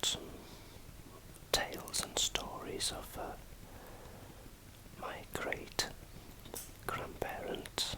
about some tales and stories of my great grandparents,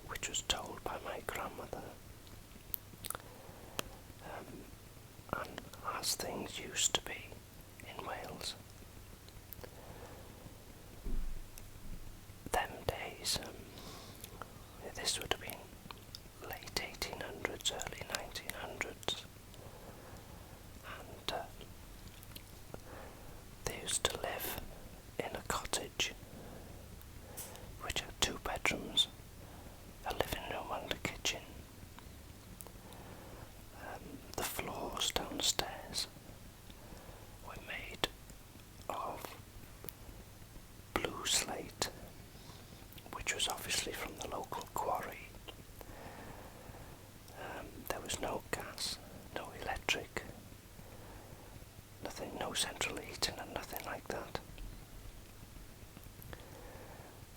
which was told by my grandmother. And as things used to be in Wales, them days, this would have been late 1800s, early 1900s, and they used to live in a cottage which had 2 bedrooms, a living room and a kitchen. The floors downstairs were made of blue slate, which was obviously from the local quarry. There was no gas, no electric, nothing, no central heating and nothing like that.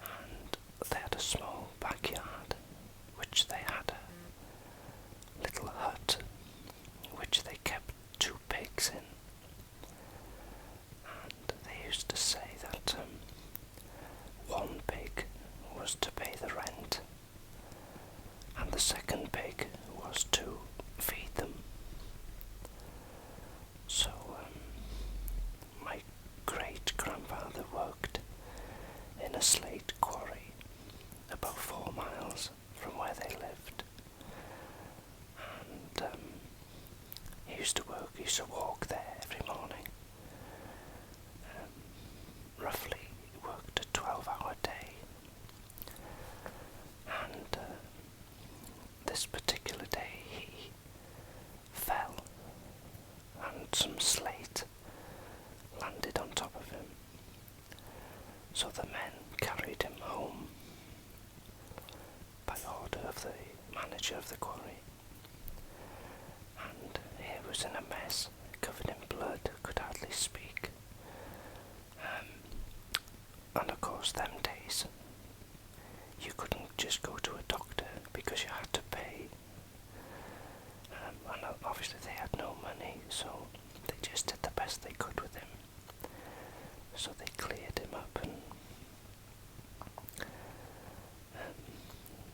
And they had a small backyard, which they had a little hut, which they kept 2 pigs in. And they used to say that 1 pig was to pay the rent, and the second pig was to feed them. So my great-grandfather worked in a slate quarry about 4 miles from where they lived, and he used to walk there every morning. Roughly he worked a 12-hour day, and this particular day he fell and some slate landed on top of him. So the men carried him home by order of the manager of the quarry, and he was in a mess, covered in blood, could hardly speak. And of course them days you couldn't just go to a doctor because you had to pay, and obviously they had no money, so they just did the best they could with him. So they cleared him up, and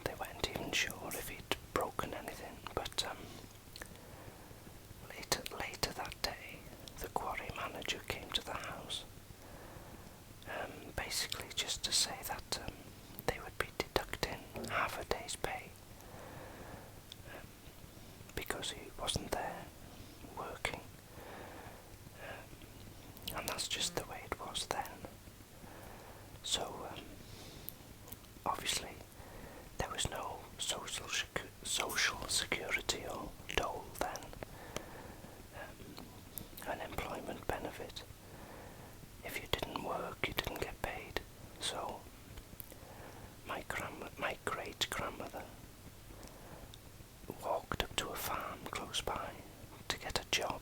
they weren't even sure if he'd broken anything, but later that day the quarry manager came to the house, basically just to say that they would be deducting half a day's pay because he wasn't there working, and that's just the way it was then. So obviously there was no social security or dole then, unemployment benefit. If you didn't work, you didn't get paid. So my great-grandmother walked up to a farm close by to get a job.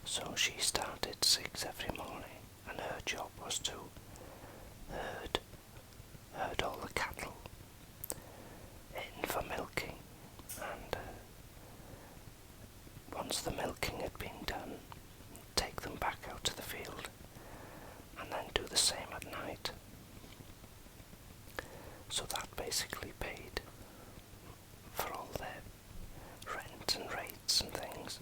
So she started 6 every morning, and her job was to herd all the cattle in for milking, and once the milking had been done, take them back out to the field and then do the same at night. So that basically paid for all their rent and rates and things.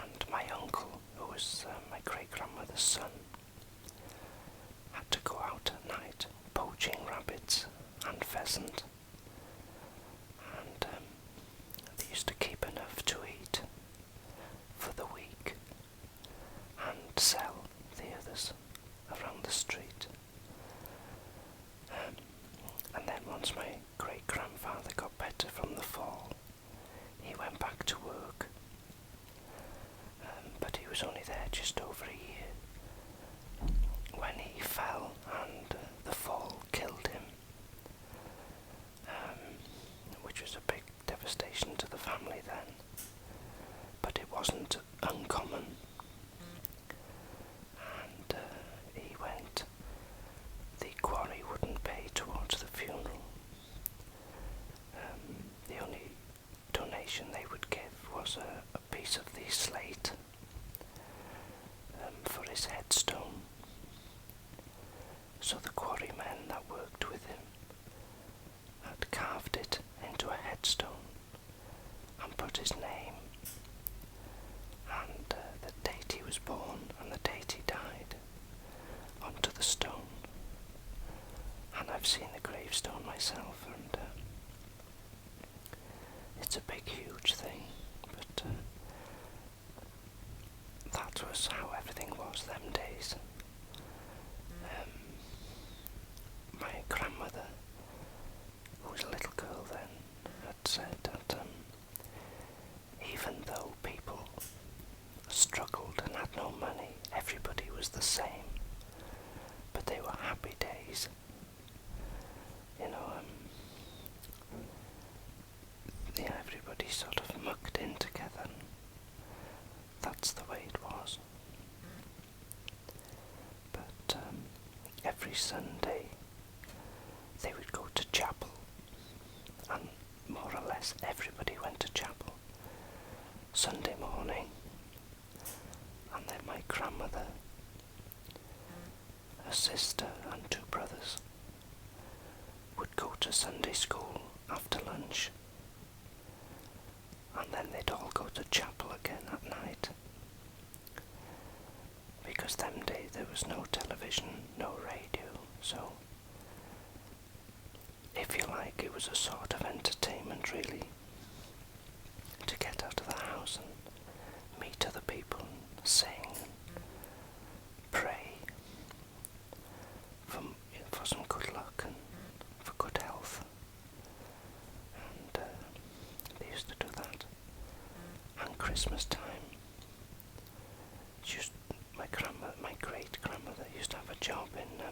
And my uncle, who was my great-grandmother's son, had to go out at night poaching rabbits and pheasant, and they used to keep enough to eat for the week and sell the others around the street. And then once my great-grandfather got better from the fall, he went back to work, but he was only there just over a year when he fell, and the fall killed him, which was a big devastation to the family then. But it wasn't uncommon, and he went. The quarry wouldn't pay towards the funeral. The only donation they would give was was a piece of the slate for his headstone. So the quarrymen that worked with him had carved it into a headstone and put his name and the date he was born and the date he died onto the stone. And I've seen the gravestone myself, and it's a big, huge thing, but that was how everything was them days. My grandmother, who was a little girl then, had said that even though people struggled and had no money, everybody was the same, but they were happy days. You know, yeah, everybody sort of mucked in together. That's the way it was. But every Sunday they would go to chapel, and more or less everybody went to chapel Sunday morning. And then my grandmother, a sister and two brothers would go to Sunday school after lunch, and then they'd all go to chapel again at night. Because them days there was no television, no radio, so if you like, it was a sort of entertainment really, to get out of the house and meet other people and sing and pray for some good luck and for good health. And they used to do that. And Christmas time, my great grandmother used to have a job in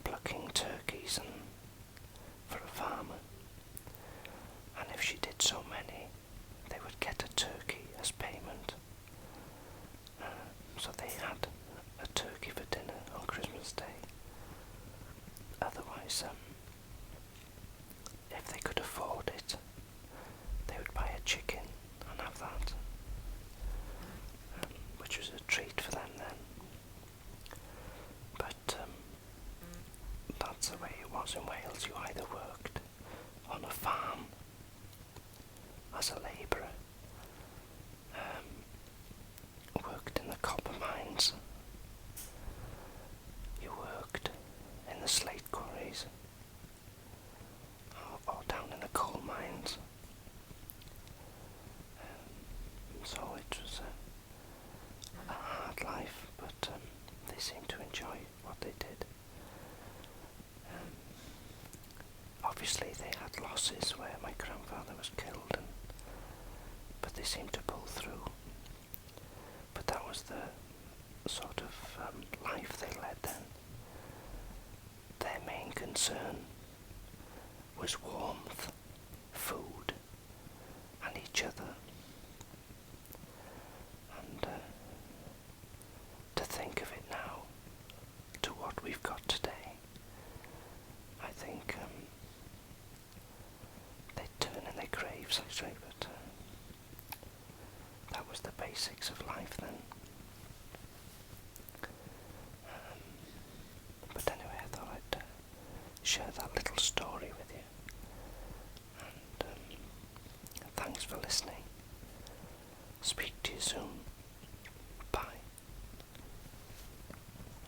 plucking turkeys and for a farmer. And if she did so many, they would get a turkey as payment. So they had a turkey for dinner on Christmas Day. Otherwise, if they could afford it, they would buy a chicken and have that, which was a treat for them then. But that's the way it was in Wales. You either worked on a farm as a labourer, worked in the copper mines, you worked in the slate quarries, or down in the coal mines. So it was a hard life, but they seemed to enjoy what they did. Obviously they had losses where my grandfather was killed, but they seemed to pull through. But that was the sort of life they led then. Their main concern was warmth, food, and each other. And to think of it now, to what we've got today, I think they'd turn in their graves actually, but that was the basics of life then. But anyway, I thought I'd share that little story with you. And thanks for listening. Speak to you soon.